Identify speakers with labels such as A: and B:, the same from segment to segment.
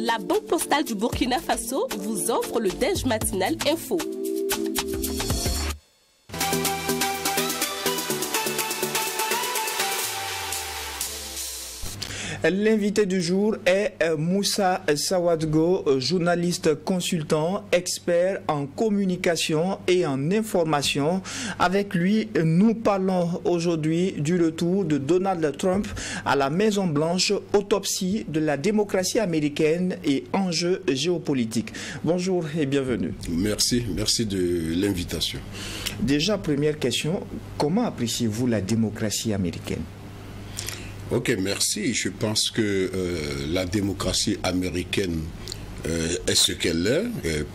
A: La Banque Postale du Burkina Faso vous offre le Déj Matinal Info.
B: L'invité du jour est Moussa Sawadgo, journaliste consultant, expert en communication et en information. Avec lui, nous parlons aujourd'hui du retour de Donald Trump à la Maison-Blanche, autopsie de la démocratie américaine et enjeux géopolitiques. Bonjour et bienvenue.
C: Merci de l'invitation.
B: Déjà, première question, comment appréciez-vous la démocratie américaine ?
C: Ok, merci. Je pense que la démocratie américaine est ce qu'elle est,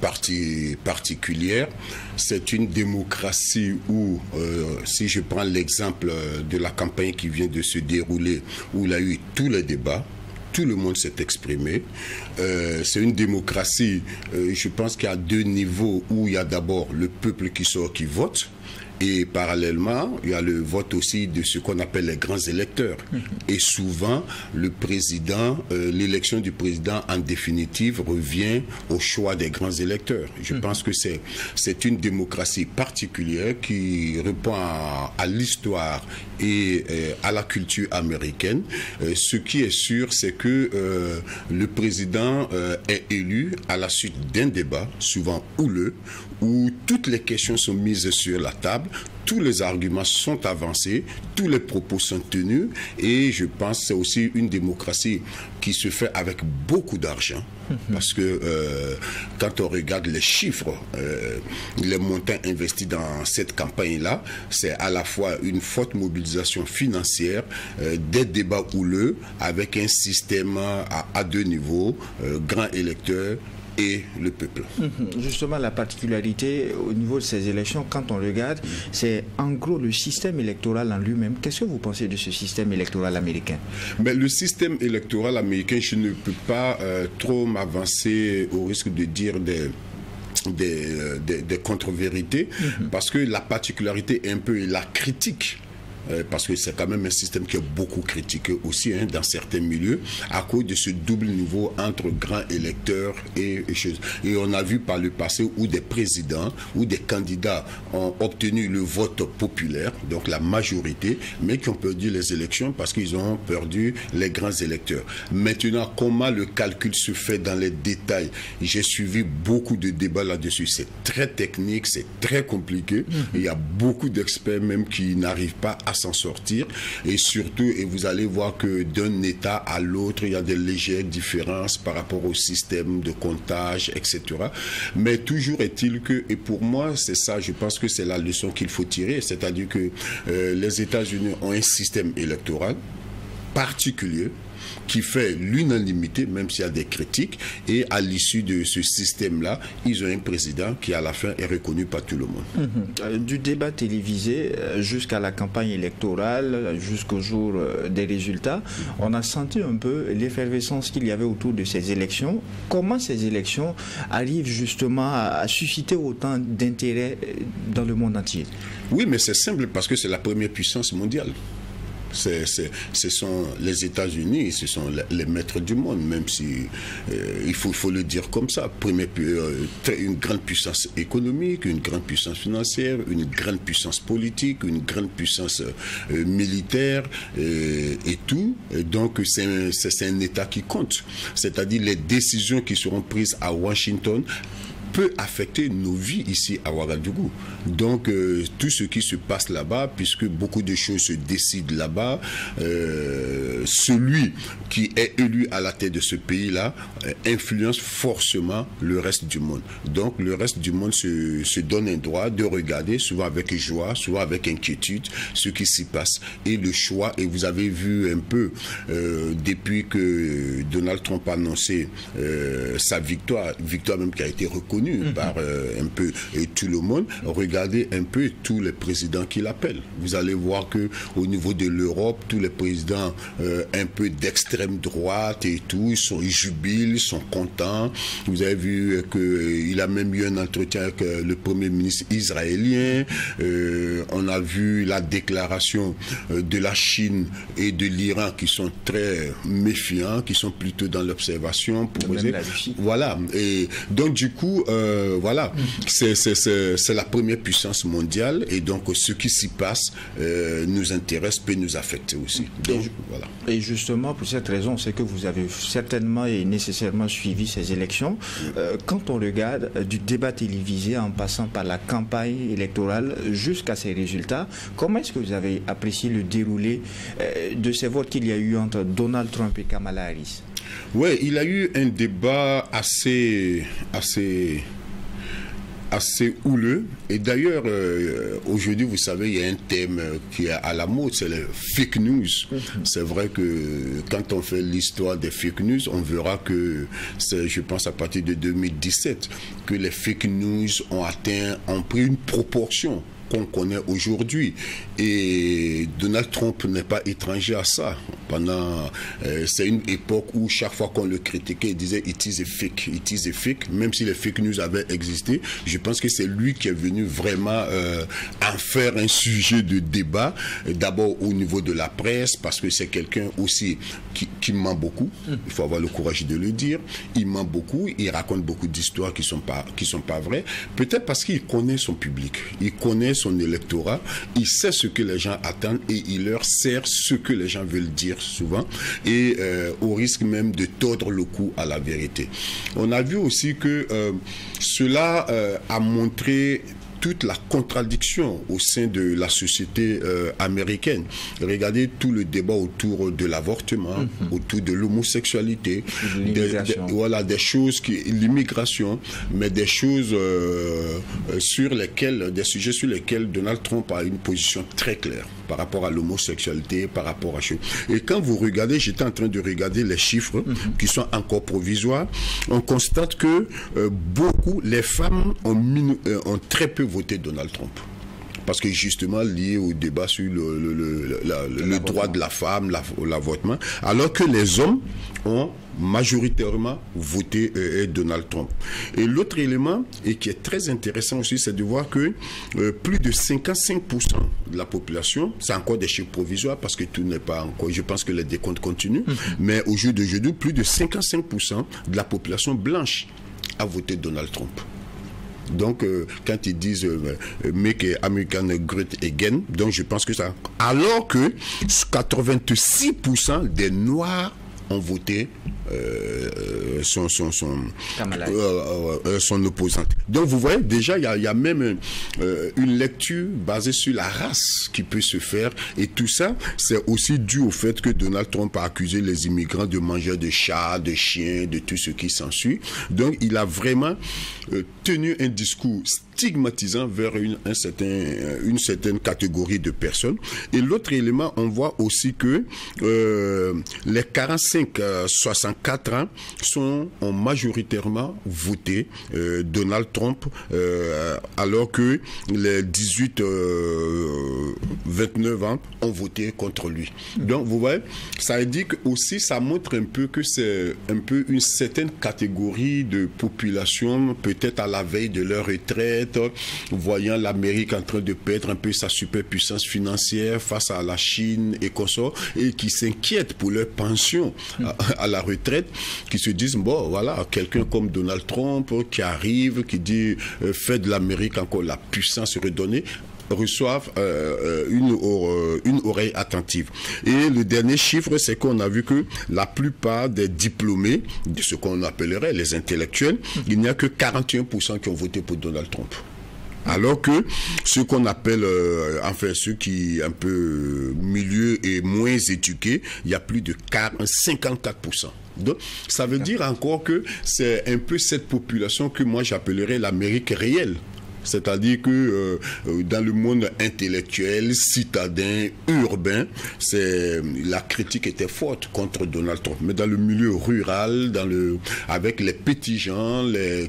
C: particulière. C'est une démocratie où, si je prends l'exemple de la campagne qui vient de se dérouler, où il y a eu tous les débats, tout le monde s'est exprimé. C'est une démocratie, je pense qu'il y a deux niveaux, où il y a d'abord le peuple qui sort, qui vote. Et parallèlement, il y a le vote aussi de ce qu'on appelle les grands électeurs. Et souvent, le président, l'élection du président, en définitive, revient au choix des grands électeurs. Je pense que c'est une démocratie particulière qui répond à l'histoire et à la culture américaine. Ce qui est sûr, c'est que le président est élu à la suite d'un débat, souvent houleux, où toutes les questions sont mises sur la table, tous les arguments sont avancés, tous les propos sont tenus, et je pense que c'est aussi une démocratie qui se fait avec beaucoup d'argent, parce que quand on regarde les chiffres, les montants investis dans cette campagne-là, c'est à la fois une forte mobilisation financière, des débats houleux, avec un système à deux niveaux, grands électeurs, et le peuple.
B: Justement, la particularité au niveau de ces élections, quand on regarde, c'est en gros le système électoral en lui-même. Qu'est-ce que vous pensez de ce système électoral américain?
C: Mais le système électoral américain, je ne peux pas trop m'avancer au risque de dire des contre-vérités, parce que la particularité un peu est la critique. Parce que c'est quand même un système qui est beaucoup critiqué aussi dans certains milieux à cause de ce double niveau entre grands électeurs et choses. Et on a vu par le passé où des présidents ou des candidats ont obtenu le vote populaire, donc la majorité, mais qui ont perdu les élections parce qu'ils ont perdu les grands électeurs. Maintenant, comment le calcul se fait dans les détails? J'ai suivi beaucoup de débats là-dessus. C'est très technique, c'est très compliqué. Il y a beaucoup d'experts même qui n'arrivent pas à s'en sortir, et surtout, et vous allez voir que d'un État à l'autre, il y a des légères différences par rapport au système de comptage, etc. Mais toujours est-il que, et pour moi, c'est ça, je pense que c'est la leçon qu'il faut tirer, c'est-à-dire que les États-Unis ont un système électoral particulier qui fait l'unanimité, même s'il y a des critiques, et à l'issue de ce système-là, ils ont un président qui, à la fin, est reconnu par tout le monde.
B: Du débat télévisé jusqu'à la campagne électorale, jusqu'au jour des résultats, on a senti un peu l'effervescence qu'il y avait autour de ces élections. Comment ces élections arrivent justement à susciter autant d'intérêt dans le monde entier?
C: Oui, mais c'est simple, parce que c'est la première puissance mondiale. Ce sont les États-Unis, ce sont les maîtres du monde, même si il faut le dire comme ça. Une grande puissance économique, une grande puissance financière, une grande puissance politique, une grande puissance militaire et tout. Et donc c'est un État qui compte. C'est-à-dire les décisions qui seront prises à Washington peut affecter nos vies ici à Ouagadougou. Donc tout ce qui se passe là-bas, puisque beaucoup de choses se décident là-bas, celui qui est élu à la tête de ce pays-là influence forcément le reste du monde. Donc le reste du monde se donne un droit de regarder, souvent avec joie, souvent avec inquiétude, ce qui s'y passe. Et le choix, et vous avez vu un peu, depuis que Donald Trump a annoncé sa victoire même qui a été reconnue connu par un peu tout le monde. Regardez un peu tous les présidents qu'il appelle. Vous allez voir que au niveau de l'Europe, tous les présidents un peu d'extrême droite et tout, ils jubilent, ils sont contents. Vous avez vu qu'il a même eu un entretien avec le premier ministre israélien. On a vu la déclaration de la Chine et de l'Iran qui sont très méfiants, qui sont plutôt dans l'observation. Voilà. Et donc du coup, voilà, c'est la première puissance mondiale et donc ce qui s'y passe nous intéresse, peut nous affecter aussi. Donc, voilà.
B: Et justement, pour cette raison, c'est que vous avez certainement et nécessairement suivi ces élections. Quand on regarde du débat télévisé en passant par la campagne électorale jusqu'à ces résultats, comment est-ce que vous avez apprécié le déroulé de ces votes qu'il y a eu entre Donald Trump et Kamala Harris?
C: Oui, il a eu un débat assez houleux. Et d'ailleurs, aujourd'hui, vous savez, il y a un thème qui est à la mode, c'est les fake news. C'est vrai que quand on fait l'histoire des fake news, on verra que c'est, je pense, à partir de 2017, que les fake news ont pris une proportion qu'on connaît aujourd'hui. Et Donald Trump n'est pas étranger à ça. C'est une époque où chaque fois qu'on le critiquait, il disait it is a fake, même si les fake news avaient existé. Je pense que c'est lui qui est venu vraiment en faire un sujet de débat, d'abord au niveau de la presse, parce que c'est quelqu'un aussi qui ment beaucoup. Il faut avoir le courage de le dire. Il ment beaucoup, il raconte beaucoup d'histoires qui sont pas vraies. Peut-être parce qu'il connaît son public, il connaît son électorat, il sait ce que les gens attendent et il leur sert ce que les gens veulent dire souvent, et au risque même de tordre le cou à la vérité. On a vu aussi que cela a montré toute la contradiction au sein de la société américaine. Regardez tout le débat autour de l'avortement, autour de l'homosexualité, voilà, des choses l'immigration, mais des choses des sujets sur lesquels Donald Trump a une position très claire par rapport à l'homosexualité, par rapport à choses. Et quand vous regardez, j'étais en train de regarder les chiffres qui sont encore provisoires, on constate que les femmes ont très peu voté Donald Trump. Parce que justement lié au débat sur le droit de la femme, l'avortement, alors que les hommes ont majoritairement voté Donald Trump. Et l'autre élément, et qui est très intéressant aussi, c'est de voir que plus de 55% de la population, c'est encore des chiffres provisoires parce que tout n'est pas encore, je pense que les décomptes continuent, mais au jour d'aujourd'hui, plus de 55% de la population blanche a voté Donald Trump. Donc, quand ils disent Make America Great Again, donc je pense que ça. Alors que 86% des Noirs ont voté son opposante. Donc vous voyez déjà il y a même une lecture basée sur la race qui peut se faire, et tout ça c'est aussi dû au fait que Donald Trump a accusé les immigrants de manger de chats, de chiens, de tout ce qui s'ensuit. Donc il a vraiment tenu un discours stigmatisant vers une certaine catégorie de personnes. Et l'autre élément, on voit aussi que les 45-64 ans ont majoritairement voté Donald Trump, alors que les 18-29 ans ont voté contre lui. Donc vous voyez, ça dit que aussi ça montre un peu que c'est un peu une certaine catégorie de population, peut-être à la veille de leur retraite, voyant l'Amérique en train de perdre un peu sa superpuissance financière face à la Chine et consorts, et qui s'inquiètent pour leur pension à la retraite, qui se disent, bon voilà, quelqu'un comme Donald Trump qui arrive, qui dit fait de l'Amérique encore la puissance redonnée, reçoivent une oreille attentive. Et le dernier chiffre, c'est qu'on a vu que la plupart des diplômés, de ce qu'on appellerait les intellectuels, il n'y a que 41% qui ont voté pour Donald Trump. Alors que ceux qu'on appelle, enfin ceux qui un peu milieu et moins éduqués, il y a plus de 54%. Donc, ça veut dire encore que c'est un peu cette population que moi j'appellerais l'Amérique réelle. C'est-à-dire que dans le monde intellectuel, citadin, urbain, la critique était forte contre Donald Trump. Mais dans le milieu rural, avec les petits gens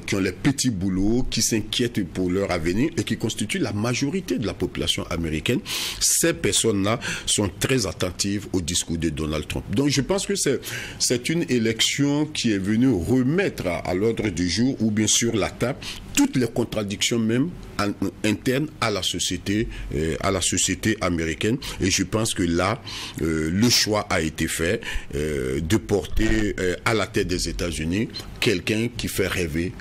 C: qui ont les petits boulots, qui s'inquiètent pour leur avenir et qui constituent la majorité de la population américaine, ces personnes-là sont très attentives au discours de Donald Trump. Donc je pense que c'est une élection qui est venue remettre à l'ordre du jour ou bien sur la table toutes les contradictions même internes à la société américaine. Et je pense que là, le choix a été fait de porter à la tête des États-Unis quelqu'un qui fait rêver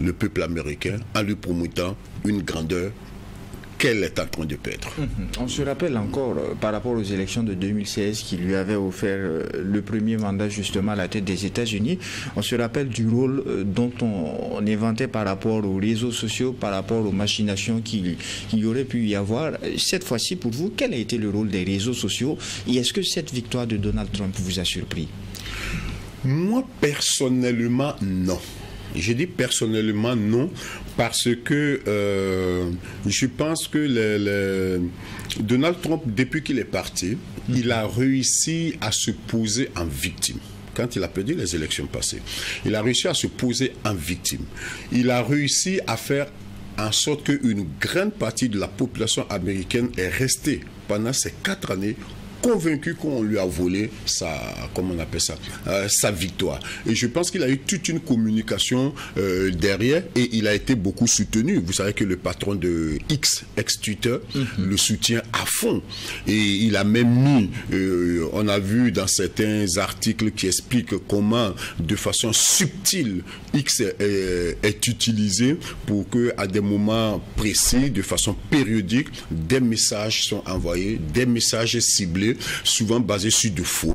C: le peuple américain en lui promettant une grandeur qu'elle est en train de perdre.
B: On se rappelle encore par rapport aux élections de 2016 qui lui avaient offert le premier mandat justement à la tête des États-Unis. On se rappelle du rôle dont on inventait par rapport aux réseaux sociaux, par rapport aux machinations qu'il y aurait pu y avoir. Cette fois-ci, pour vous, quel a été le rôle des réseaux sociaux et est-ce que cette victoire de Donald Trump vous a surpris?
C: Moi, personnellement, non. Je dis personnellement non, parce que je pense que Donald Trump, depuis qu'il est parti, il a réussi à se poser en victime. Quand il a perdu les élections passées, il a réussi à se poser en victime. Il a réussi à faire en sorte qu'une grande partie de la population américaine est restée pendant ces 4 années convaincu qu'on lui a volé sa victoire. Et je pense qu'il a eu toute une communication derrière et il a été beaucoup soutenu. Vous savez que le patron de ex-Twitter, le soutient à fond. Et il a même mis, on a vu dans certains articles qui expliquent comment, de façon subtile, X est utilisé pour que, à des moments précis, de façon périodique, des messages sont envoyés, des messages ciblés, souvent basés sur du faux,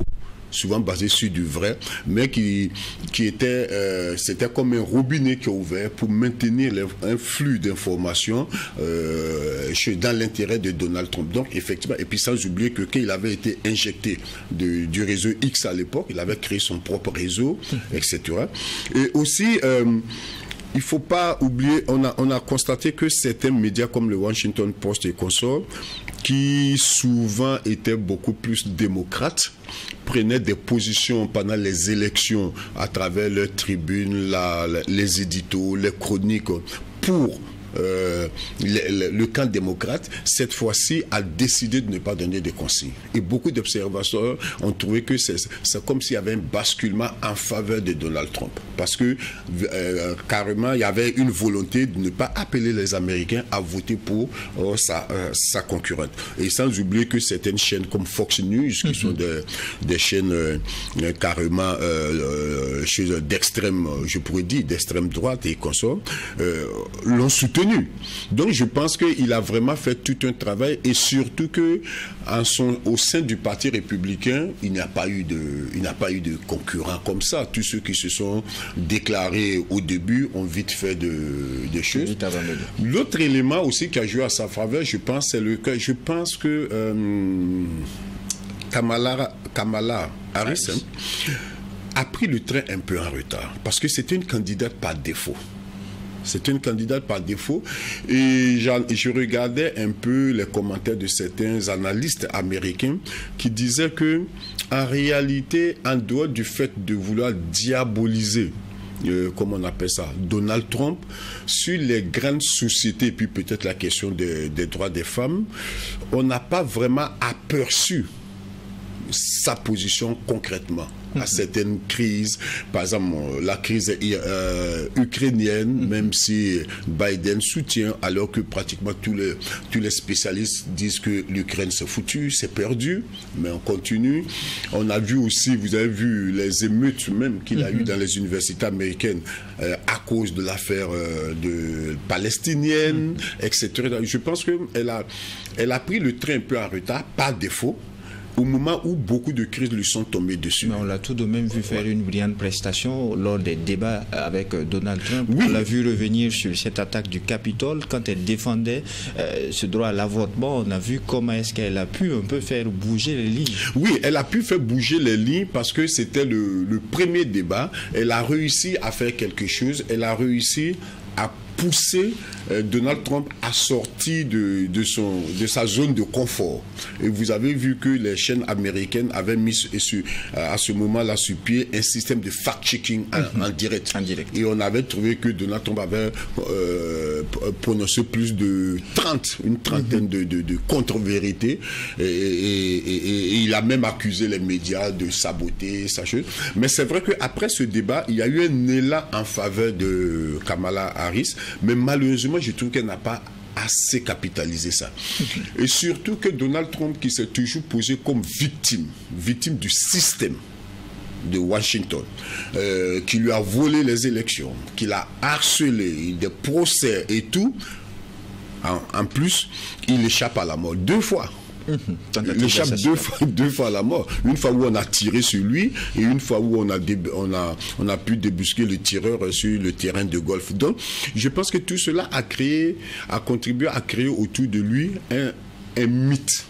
C: souvent basé sur du vrai, mais qui était, c'était comme un robinet qui est ouvert pour maintenir un flux d'informations dans l'intérêt de Donald Trump. Donc effectivement, et puis sans oublier que quand il avait été injecté du réseau X à l'époque, il avait créé son propre réseau, etc. Et aussi, il ne faut pas oublier, on a constaté que certains médias comme le Washington Post et consorts, qui souvent étaient beaucoup plus démocrates, prenaient des positions pendant les élections à travers leurs tribunes, les éditos, les chroniques pour le camp démocrate, cette fois-ci, a décidé de ne pas donner de consignes. Et beaucoup d'observateurs ont trouvé que c'est comme s'il y avait un basculement en faveur de Donald Trump. Parce que carrément, il y avait une volonté de ne pas appeler les Américains à voter pour sa concurrente. Et sans oublier que certaines chaînes comme Fox News, qui sont des chaînes carrément d'extrême, je pourrais dire, d'extrême droite et consorts, l'ont soutenu. Donc je pense qu'il a vraiment fait tout un travail et surtout que au sein du Parti républicain, il n'y a pas eu de concurrents comme ça. Tous ceux qui se sont déclarés au début ont vite fait des choses. L'autre élément aussi qui a joué à sa faveur, je pense, c'est le cas. Je pense que Kamala Harris a pris le train un peu en retard parce que c'était une candidate par défaut. C'est une candidate par défaut et je regardais un peu les commentaires de certains analystes américains qui disaient que en réalité, en dehors du fait de vouloir diaboliser comment on appelle ça, Donald Trump, sur les grandes sociétés, puis peut-être la question des droits des femmes, on n'a pas vraiment aperçu sa position concrètement à certaines crises, par exemple la crise ukrainienne, même si Biden soutient, alors que pratiquement tous les spécialistes disent que l'Ukraine c'est foutu, c'est perdu, mais on continue. On a vu aussi, vous avez vu les émeutes même qu'il a eu dans les universités américaines à cause de l'affaire palestinienne, etc. Je pense qu'elle a pris le train un peu en retard, par défaut, au moment où beaucoup de crises lui sont tombées dessus.
B: Mais on l'a tout de même vu faire une brillante prestation lors des débats avec Donald Trump. Oui. On l'a vu revenir sur cette attaque du Capitole quand elle défendait ce droit à l'avortement. On a vu comment est-ce qu'elle a pu un peu faire bouger les lignes.
C: Oui, elle a pu faire bouger les lignes parce que c'était le premier débat. Elle a réussi à faire quelque chose. Elle a réussi à poussé Donald Trump à sortir de sa zone de confort. Et vous avez vu que les chaînes américaines avaient mis à ce moment-là sur pied un système de fact-checking en direct. Et on avait trouvé que Donald Trump avait prononcé plus de une trentaine de contre-vérités. Et il a même accusé les médias de saboter sa chose. Mais c'est vrai qu'après ce débat, il y a eu un élan en faveur de Kamala Harris, mais malheureusement, je trouve qu'elle n'a pas assez capitalisé ça. Et surtout que Donald Trump, qui s'est toujours posé comme victime du système de Washington, qui lui a volé les élections, qui l'a harcelé, des procès et tout, en plus, il échappe à la mort 2 fois. Il échappe deux fois à la mort. Une fois où on a tiré sur lui et une fois où on a pu débusquer le tireur sur le terrain de golf. Donc, je pense que tout cela a contribué à créer autour de lui un mythe.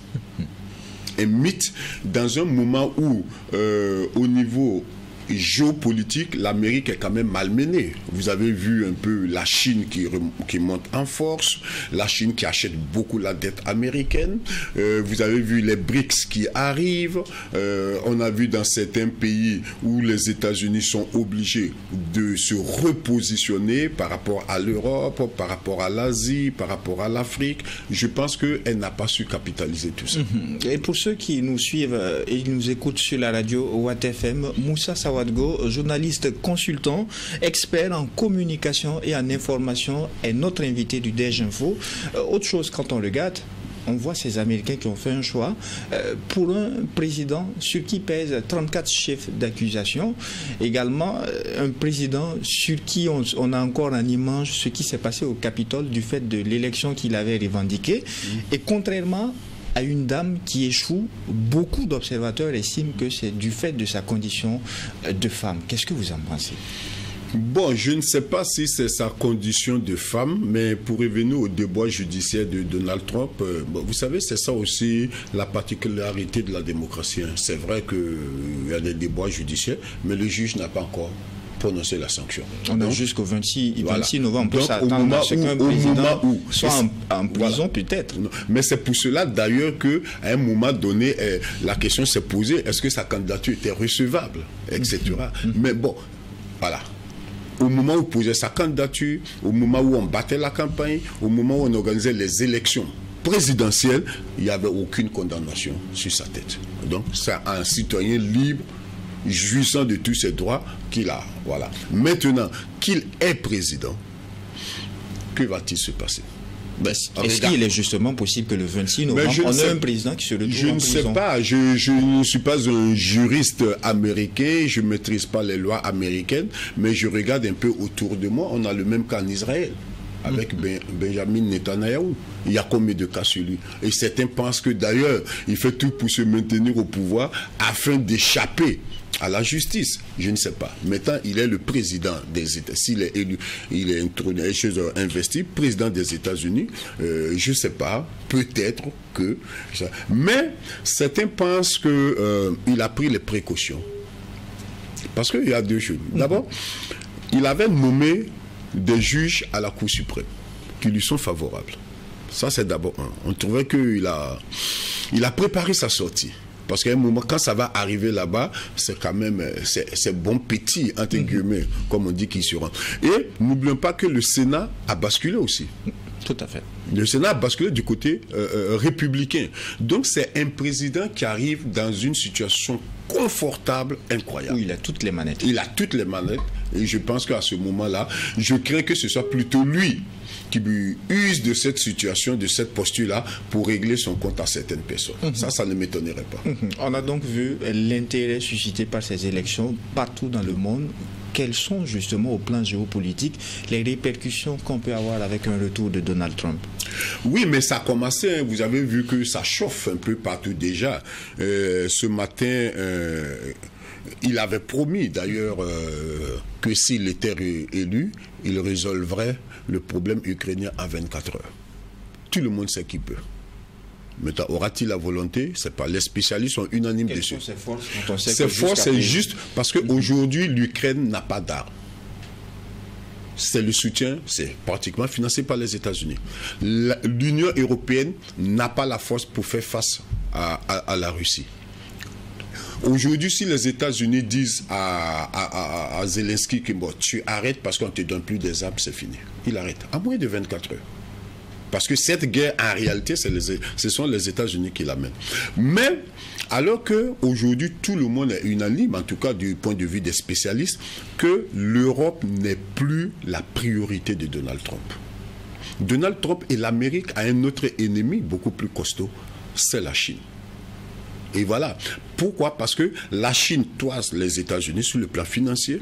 C: Un mythe dans un moment où, au niveau géopolitique, l'Amérique est quand même malmenée. Vous avez vu un peu la Chine qui monte en force, la Chine qui achète beaucoup la dette américaine, vous avez vu les BRICS qui arrivent, on a vu dans certains pays où les États-Unis sont obligés de se repositionner par rapport à l'Europe, par rapport à l'Asie, par rapport à l'Afrique. Je pense qu'elle n'a pas su capitaliser tout ça.
B: Et pour ceux qui nous suivent et nous écoutent sur la radio Watt FM, Moussa Sawadgo, journaliste consultant, expert en communication et en information, est notre invité du DEJ Info. Autre chose, quand on regarde, on voit ces Américains qui ont fait un choix pour un président sur qui pèsent 34 chefs d'accusation, également un président sur qui on a encore en image ce qui s'est passé au Capitole du fait de l'élection qu'il avait revendiquée. Et contrairement à une dame qui échoue, beaucoup d'observateurs estiment que c'est du fait de sa condition de femme. Qu'est-ce que vous en pensez?
C: Bon, je ne sais pas si c'est sa condition de femme, mais pour revenir au débat judiciaire de Donald Trump, bon, vous savez, c'est ça aussi la particularité de la démocratie. C'est vrai qu'il y a des débats judiciaires, mais le juge n'a pas encore prononcer la sanction.
B: On a jusqu'au 26 novembre pour s'attendre à ce qu'un président soit en prison, peut-être.
C: Mais c'est pour cela d'ailleurs qu'à un moment donné, la question s'est posée, est-ce que sa candidature était recevable, etc. Mais bon, voilà. Au moment où il posait sa candidature, au moment où on battait la campagne, au moment où on organisait les élections présidentielles, il n'y avait aucune condamnation sur sa tête. Donc c'est un citoyen libre, jouissant de tous ses droits qu'il a. Voilà. Maintenant qu'il est président, que va-t-il se passer?
B: Est-ce qu'il est justement possible que le 26 novembre, on ait un président qui se retrouve en prison?
C: Je ne sais pas. Je ne suis pas un juriste américain, je ne maîtrise pas les lois américaines, mais je regarde un peu autour de moi. On a le même cas en Israël, avec Benjamin Netanyahou. Il y a combien de cas sur lui? Et certains pensent que d'ailleurs, il fait tout pour se maintenir au pouvoir afin d'échapper à la justice. Je ne sais pas. Maintenant, il est le président des États. S'il est élu, il est investi, président des États-Unis. Je ne sais pas. Peut-être que... Mais certains pensent qu'il a pris les précautions. Parce qu'il y a 2 choses. D'abord, il avait nommé des juges à la Cour suprême qui lui sont favorables. Ça, c'est d'abord un. On trouvait qu'il a préparé sa sortie. Parce qu'à un moment, quand ça va arriver là-bas, c'est quand même, c'est bon petit, entre guillemets, comme on dit, qui se rend. Et n'oublions pas que le Sénat a basculé aussi.
B: Tout à fait.
C: Le Sénat a basculé du côté républicain. Donc c'est un président qui arrive dans une situation confortable, incroyable.
B: Où il a toutes les manettes.
C: Il a toutes les manettes. Et je pense qu'à ce moment-là, je crains que ce soit plutôt lui qui use de cette situation, de cette posture-là, pour régler son compte à certaines personnes. Ça ne m'étonnerait pas.
B: On a donc vu l'intérêt suscité par ces élections partout dans le monde. Quelles sont justement au plan géopolitique les répercussions qu'on peut avoir avec un retour de Donald Trump?
C: Oui, mais ça a commencé, hein. Vous avez vu que ça chauffe un peu partout déjà. Ce matin, il avait promis d'ailleurs que s'il était élu, il résolverait le problème ukrainien en 24 heures. Tout le monde sait qu'il peut. Maintenant, aura-t-il la volonté? C'est pas. Les spécialistes sont unanimes dessus.
B: Quelles sont ses forces quand on sait
C: ses forces, c'est juste parce qu'aujourd'hui, l'Ukraine n'a pas d'armes. c'est le soutien, c'est pratiquement financé par les États-Unis. L'Union européenne n'a pas la force pour faire face à la Russie. Aujourd'hui, si les États-Unis disent à Zelensky que bon, tu arrêtes parce qu'on ne te donne plus des armes, c'est fini. Il arrête à moins de 24 heures. Parce que cette guerre, en réalité, ce sont les États-Unis qui l'amènent. Mais, alors qu'aujourd'hui, tout le monde est unanime, en tout cas du point de vue des spécialistes, que l'Europe n'est plus la priorité de Donald Trump. Donald Trump et l'Amérique a un autre ennemi beaucoup plus costaud, c'est la Chine. Et voilà. Pourquoi? Parce que la Chine toise les États-Unis sur le plan financier,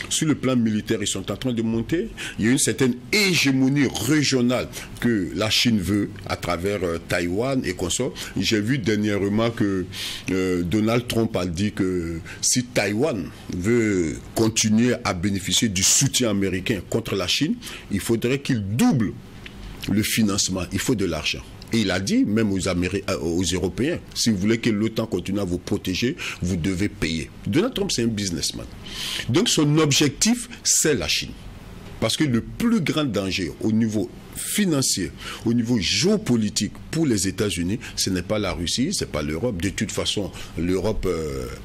C: sur le plan militaire, ils sont en train de monter. Il y a une certaine hégémonie régionale que la Chine veut à travers Taïwan et consorts. J'ai vu dernièrement que Donald Trump a dit que si Taïwan veut continuer à bénéficier du soutien américain contre la Chine, il faudrait qu'il double le financement. Il faut de l'argent. Et il a dit, même aux Européens, si vous voulez que l'OTAN continue à vous protéger, vous devez payer. Donald Trump, c'est un businessman. Donc son objectif, c'est la Chine. Parce que le plus grand danger au niveau financier, au niveau géopolitique pour les États-Unis, ce n'est pas la Russie, ce n'est pas l'Europe. De toute façon, l'Europe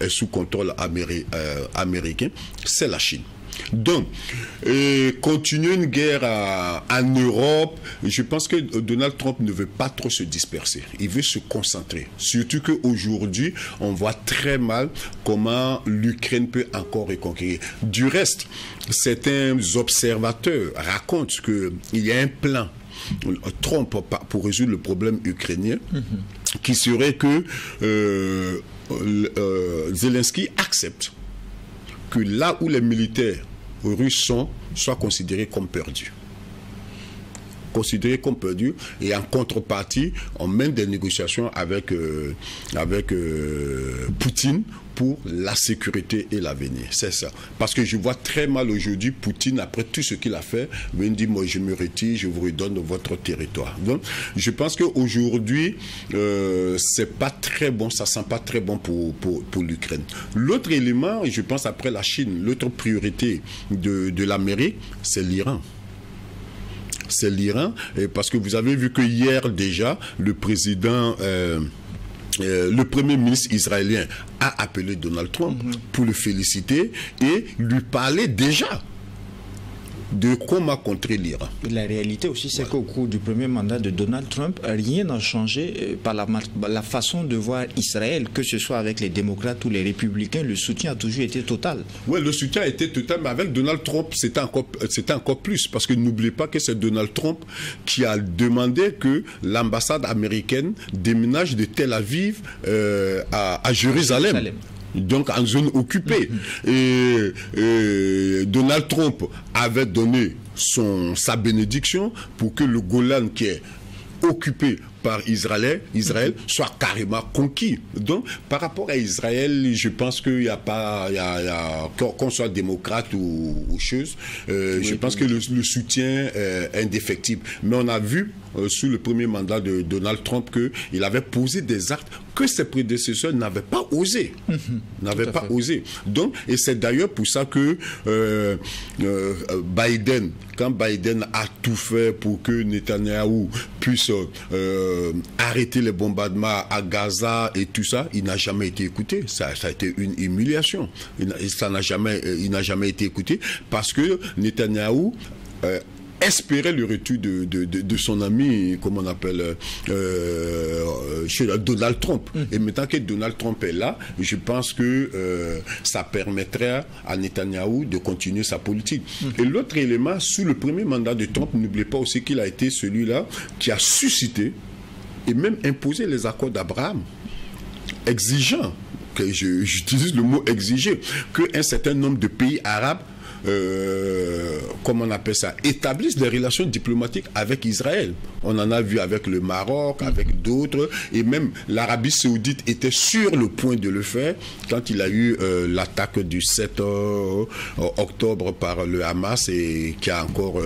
C: est sous contrôle américain, c'est la Chine. Donc, continuer une guerre en Europe, je pense que Donald Trump ne veut pas trop se disperser. Il veut se concentrer. Surtout qu'aujourd'hui, on voit très mal comment l'Ukraine peut encore reconquérir. Du reste, certains observateurs racontent qu'il y a un plan Trump pour résoudre le problème ukrainien, qui serait que Zelensky accepte que là où les militaires russes sont, soient considérés comme perdus. Considérés comme perdus, et en contrepartie, on mène des négociations avec Poutine pour la sécurité et l'avenir. C'est ça. Parce que je vois très mal aujourd'hui Poutine, après tout ce qu'il a fait, me dit, moi je me retire, je vous redonne votre territoire. Donc, je pense qu'aujourd'hui, c'est pas très bon, ça sent pas très bon pour l'Ukraine. L'autre élément, je pense après la Chine, l'autre priorité de l'Amérique, c'est l'Iran. C'est l'Iran, parce que vous avez vu que hier déjà, le premier ministre israélien a appelé Donald Trump pour le féliciter et lui parler déjà de comment contrer l'Iran.
B: La réalité aussi, c'est qu'au cours du premier mandat de Donald Trump, rien n'a changé par la façon de voir Israël, que ce soit avec les démocrates ou les républicains, le soutien a toujours été total.
C: Oui, le soutien a été total, mais avec Donald Trump, c'était encore plus, parce que n'oubliez pas que c'est Donald Trump qui a demandé que l'ambassade américaine déménage de Tel Aviv à Jérusalem. Donc en zone occupée. Et Donald Trump avait donné sa bénédiction pour que le Golan, qui est occupé par Israël soit carrément conquis. Donc, par rapport à Israël, je pense qu'il n'y a pas, qu'on soit démocrate ou chose, je pense que le soutien est indéfectible. Mais on a vu sous le premier mandat de Donald Trump qu'il avait posé des actes que ses prédécesseurs n'avaient pas osé. Donc, et c'est d'ailleurs pour ça que Biden, quand Biden a tout fait pour que Netanyahou puisse arrêter les bombardements à Gaza et tout ça, il n'a jamais été écouté. Ça a été une humiliation. Il n'a jamais été écouté parce que Netanyahou espérait le retour de son ami, comment on appelle, Donald Trump. Et maintenant que Donald Trump est là, je pense que ça permettrait à Netanyahou de continuer sa politique. Et l'autre élément, sous le premier mandat de Trump, n'oubliez pas aussi qu'il a été celui-là qui a suscité et même imposé les accords d'Abraham, exigeant, que j'utilise le mot exiger, qu'un certain nombre de pays arabes comment on appelle ça, établissent des relations diplomatiques avec Israël. On en a vu avec le Maroc, avec d'autres, et même l'Arabie Saoudite était sur le point de le faire quand il a eu l'attaque du 7 octobre par le Hamas et qui a encore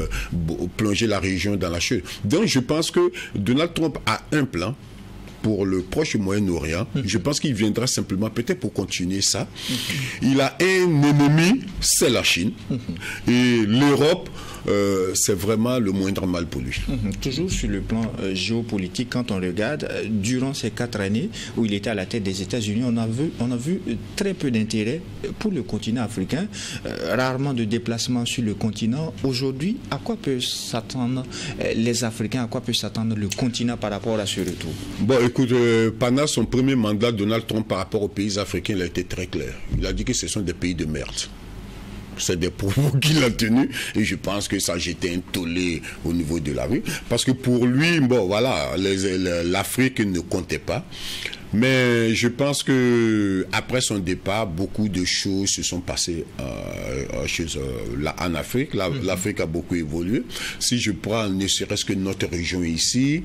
C: plongé la région dans la chute. Donc je pense que Donald Trump a un plan pour le Proche et Moyen-Orient. Je pense qu'il viendra simplement peut-être pour continuer ça. Il a un ennemi, c'est la Chine. Et l'Europe, c'est vraiment le moindre mal pour lui.
B: Toujours sur le plan géopolitique, quand on regarde, durant ces 4 années où il était à la tête des États-Unis, on a vu très peu d'intérêt pour le continent africain, rarement de déplacements sur le continent. Aujourd'hui, à quoi peut s'attendre les Africains, à quoi peut s'attendre le continent par rapport à ce retour?
C: Bon, écoute, pendant son premier mandat, Donald Trump, par rapport aux pays africains, il a été très clair. Il a dit que ce sont des pays de merde. C'est des propos qu'il a tenus et je pense que ça a jeté un tollé au niveau de la rue. Parce que pour lui, bon voilà, l'Afrique ne comptait pas. Mais je pense que après son départ, beaucoup de choses se sont passées en Afrique. L'Afrique a beaucoup évolué. Si je prends ne serait-ce que notre région ici,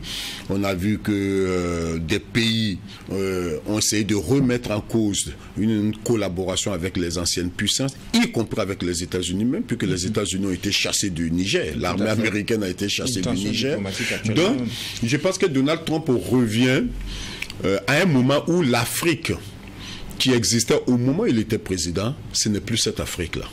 C: on a vu que des pays ont essayé de remettre en cause une collaboration avec les anciennes puissances, y compris avec les États-Unis même, puisque les États-Unis ont été chassés du Niger. L'armée américaine a été chassée du Niger. Donc, je pense que Donald Trump revient à un moment où l'Afrique qui existait au moment où il était président, ce n'est plus cette Afrique-là.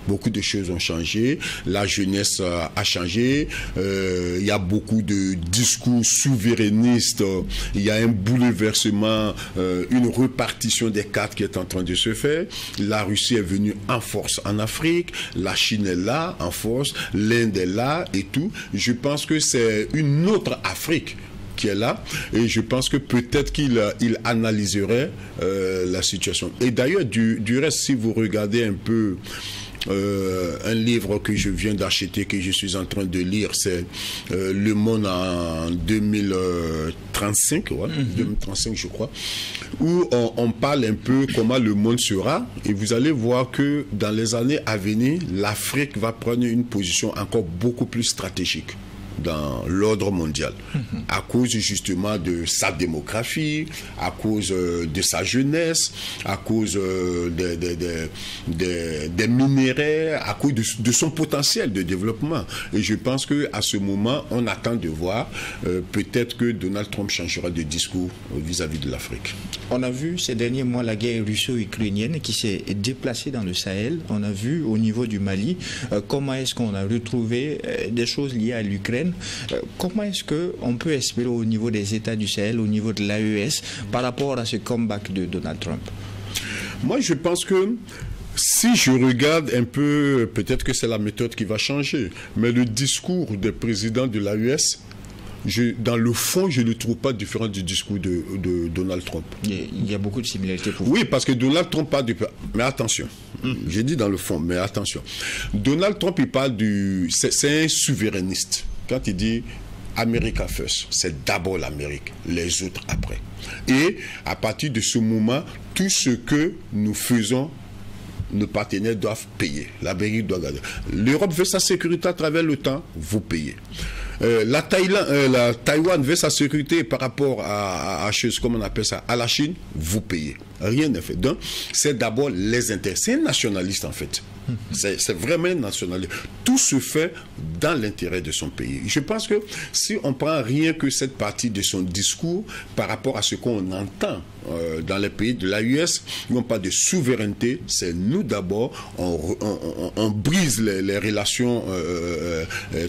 C: Beaucoup de choses ont changé, la jeunesse a changé, il y a beaucoup de discours souverainistes, il y a un bouleversement, une répartition des cartes qui est en train de se faire. La Russie est venue en force en Afrique, la Chine est là en force, l'Inde est là et tout. Je pense que c'est une autre Afrique qui est là, et je pense que peut-être qu'il analyserait la situation. Et d'ailleurs, du reste, si vous regardez un peu un livre que je viens d'acheter, que je suis en train de lire, c'est Le Monde en 2035, 2035 je crois, où on parle un peu comment le monde sera, et vous allez voir que dans les années à venir, l'Afrique va prendre une position encore beaucoup plus stratégique dans l'ordre mondial, à cause justement de sa démographie, à cause de sa jeunesse, à cause des minéraux, à cause de son potentiel de développement. Et je pense qu'à ce moment, on attend de voir peut-être que Donald Trump changera de discours vis-à-vis de l'Afrique.
B: On a vu ces derniers mois la guerre russo-ukrainienne qui s'est déplacée dans le Sahel. On a vu au niveau du Mali comment est-ce qu'on a retrouvé des choses liées à l'Ukraine. Comment est-ce qu'on peut espérer au niveau des États du Sahel, au niveau de l'AES, par rapport à ce comeback de Donald Trump?
C: Moi, je pense que si je regarde un peu, peut-être que c'est la méthode qui va changer, mais le discours des présidents de l'AES, dans le fond, je ne le trouve pas différent du discours de Donald Trump.
B: Il y a beaucoup de similarités pour vous.
C: Oui, parce que Donald Trump parle du... Mais attention, j'ai dit dans le fond, mais attention. Donald Trump, il parle du... C'est un souverainiste. Quand il dit America first, c'est d'abord l'Amérique, les autres après. Et à partir de ce moment, tout ce que nous faisons, nos partenaires doivent payer. L'Amérique doit garder. L'Europe veut sa sécurité à travers le temps, vous payez. La Taïwan veut sa sécurité par rapport à comment on appelle ça, à la Chine, vous payez. Rien n'est fait. Donc, c'est d'abord les intérêts. C'est un nationaliste en fait. C'est vraiment un nationaliste. Tout se fait dans l'intérêt de son pays. Je pense que si on prend rien que cette partie de son discours par rapport à ce qu'on entend dans les pays de l'AES, ils n'ont pas de souveraineté. C'est nous d'abord, on brise les relations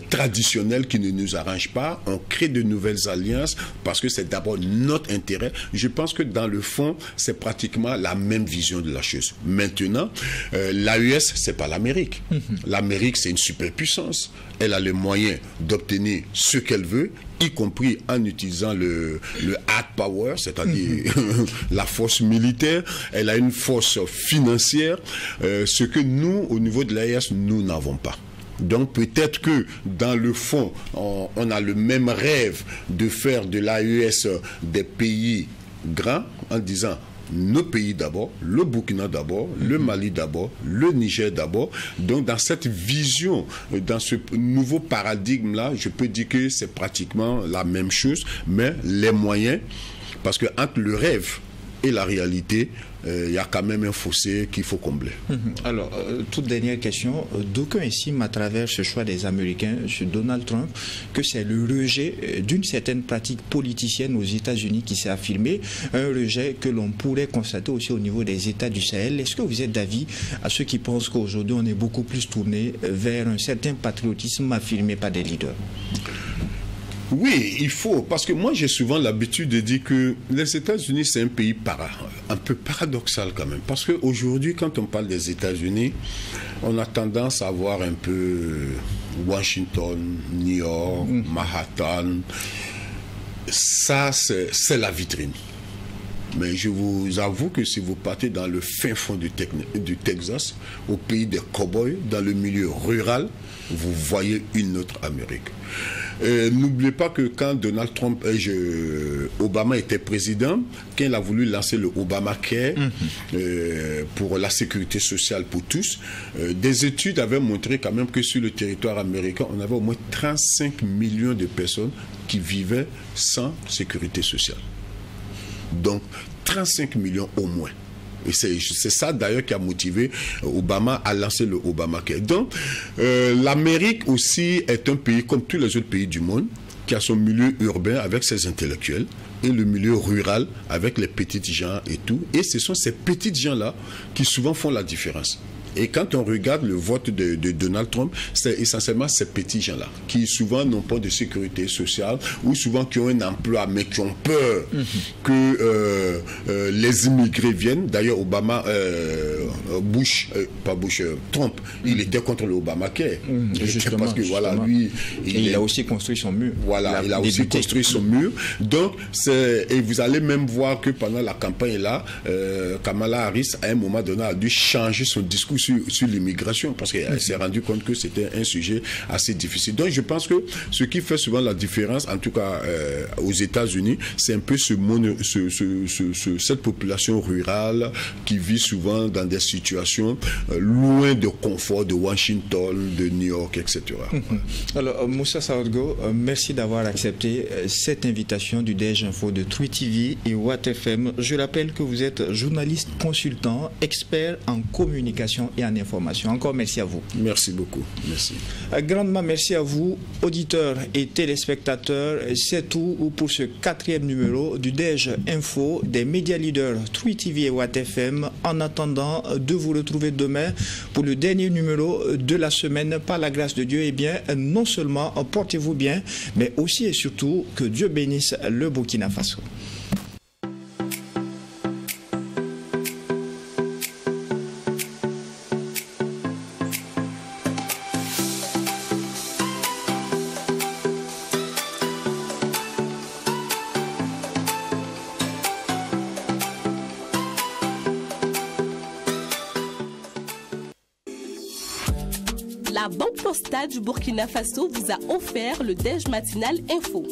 C: traditionnelles qui ne nous arrangent pas. On crée de nouvelles alliances parce que c'est d'abord notre intérêt. Je pense que dans le fond, c'est pratiquement la même vision de la chose. Maintenant, l'AES, c'est pas l'Amérique. L'Amérique, c'est une superpuissance. Elle a les moyens d'obtenir ce qu'elle veut, y compris en utilisant le hard power, c'est-à-dire la force militaire. Elle a une force financière, ce que nous, au niveau de l'AES, nous n'avons pas. Donc peut-être que dans le fond, on a le même rêve de faire de l'AES des pays grands en disant nos pays d'abord, le Burkina d'abord, le Mali d'abord, le Niger d'abord. Donc dans cette vision, dans ce nouveau paradigme-là, je peux dire que c'est pratiquement la même chose, mais les moyens, parce que entre le rêve et la réalité, il y a quand même un fossé qu'il faut combler.
B: Alors, toute dernière question. D'aucuns estiment à travers ce choix des Américains sur Donald Trump que c'est le rejet d'une certaine pratique politicienne aux États-Unis qui s'est affirmé, un rejet que l'on pourrait constater aussi au niveau des États du Sahel. Est-ce que vous êtes d'avis à ceux qui pensent qu'aujourd'hui on est beaucoup plus tourné vers un certain patriotisme affirmé par des leaders?
C: Oui, il faut, parce que moi j'ai souvent l'habitude de dire que les États-Unis c'est un pays un peu paradoxal quand même, parce qu'aujourd'hui quand on parle des États-Unis, on a tendance à voir un peu Washington, New York, Manhattan, ça c'est la vitrine. Mais je vous avoue que si vous partez dans le fin fond du Texas, au pays des cow-boys, dans le milieu rural, vous voyez une autre Amérique. N'oubliez pas que quand Donald Trump, Obama était président, quand il a voulu lancer le Obamacare pour la sécurité sociale pour tous, des études avaient montré quand même que sur le territoire américain, on avait au moins 35 millions de personnes qui vivaient sans sécurité sociale. Donc 35 millions au moins. Et c'est ça d'ailleurs qui a motivé Obama à lancer le Obamacare. Donc l'Amérique aussi est un pays comme tous les autres pays du monde qui a son milieu urbain avec ses intellectuels et le milieu rural avec les petites gens et tout. Et ce sont ces petites gens-là qui souvent font la différence. Et quand on regarde le vote de Donald Trump, c'est essentiellement ces petits gens-là, qui souvent n'ont pas de sécurité sociale, ou souvent qui ont un emploi, mais qui ont peur que les immigrés viennent. D'ailleurs, Trump, il était contre le Obamacare. Parce que voilà, lui...
B: Il a aussi construit son mur.
C: Voilà, il a aussi construit son mur. Donc, et vous allez même voir que pendant la campagne là, Kamala Harris, à un moment donné, a dû changer son discours sur l'immigration parce qu'elle s'est rendue compte que c'était un sujet assez difficile. Donc je pense que ce qui fait souvent la différence, en tout cas aux États-Unis, c'est un peu cette population rurale qui vit souvent dans des situations loin de confort de Washington, de New York, etc.
B: Alors Moussa Sawadgo, merci d'avoir accepté cette invitation du DEJ Info de True TV et Watt FM. Je rappelle que vous êtes journaliste consultant, expert en communication et en information. Encore merci à vous.
C: Merci beaucoup. Merci.
B: Grandement merci à vous, auditeurs et téléspectateurs. C'est tout pour ce 4e numéro du DEJ Info des médias leaders True TV et Watt FM. En attendant de vous retrouver demain pour le dernier numéro de la semaine, par la grâce de Dieu, eh bien, non seulement portez-vous bien, mais aussi et surtout que Dieu bénisse le Burkina Faso.
A: La Banque Postale du Burkina Faso vous a offert le DEJ Matinal Info.